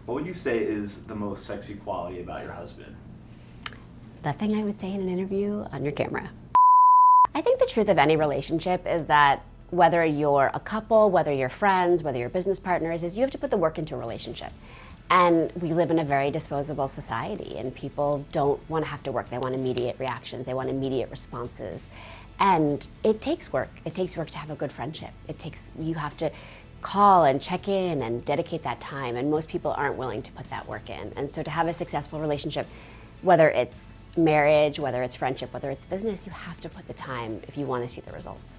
What would you say is the most sexy quality about your husband? The thing I would say in an interview on your camera. I think the truth of any relationship is that whether you're a couple, whether you're friends, whether you're business partners, is you have to put the work into a relationship. And we live in a very disposable society, and people don't want to have to work. They want immediate reactions. They want immediate responses. And it takes work. It takes work to have a good friendship. You have to call and check in and dedicate that time, and most people aren't willing to put that work in. And so to have a successful relationship, whether it's marriage, whether it's friendship, whether it's business, you have to put the time if you want to see the results.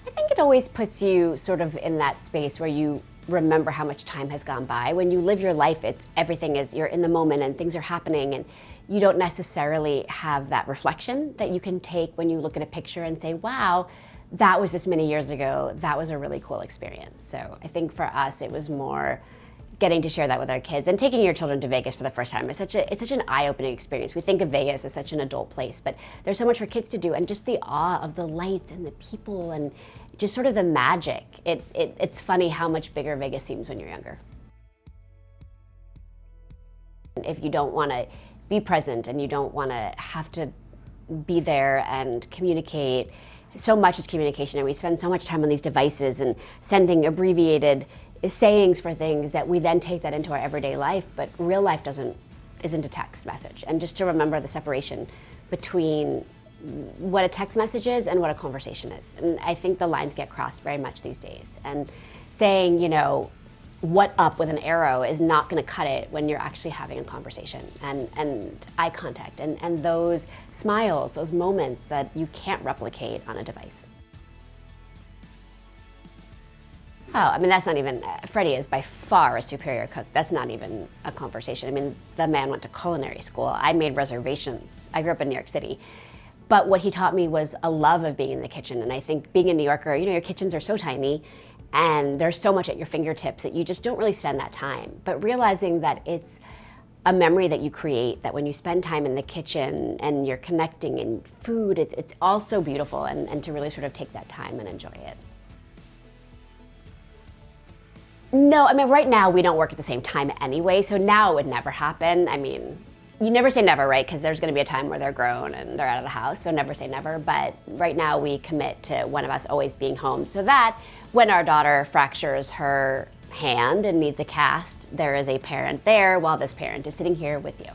I think it always puts you sort of in that space where you remember how much time has gone by. When you live your life, you're in the moment and things are happening, and you don't necessarily have that reflection that you can take when you look at a picture and say, wow, that was this many years ago. That was a really cool experience. So I think for us, it was more getting to share that with our kids, and taking your children to Vegas for the first time. It's such an eye-opening experience. We think of Vegas as such an adult place, but there's so much for kids to do, and just the awe of the lights and the people and just sort of the magic. It's funny how much bigger Vegas seems when you're younger. If you don't want to be present and you don't want to have to be there and communicate, so much is communication, and we spend so much time on these devices and sending abbreviated sayings for things that we then take that into our everyday life, but real life isn't a text message. And just to remember the separation between what a text message is and what a conversation is. And I think the lines get crossed very much these days. And saying, what up with an arrow is not going to cut it when you're actually having a conversation, and eye contact and those smiles, those moments that you can't replicate on a device. That's not even, Freddie is by far a superior cook. That's not even a conversation. The man went to culinary school. I made reservations. I grew up in New York City. But what he taught me was a love of being in the kitchen. And I think being a New Yorker, your kitchens are so tiny and there's so much at your fingertips that you just don't really spend that time. But realizing that it's a memory that you create, that when you spend time in the kitchen and you're connecting in food, it's all so beautiful, and to really sort of take that time and enjoy it. No, right now we don't work at the same time anyway, so now it would never happen. You never say never, right? Because there's going to be a time where they're grown and they're out of the house, so never say never. But right now we commit to one of us always being home, so that when our daughter fractures her hand and needs a cast, there is a parent there while this parent is sitting here with you.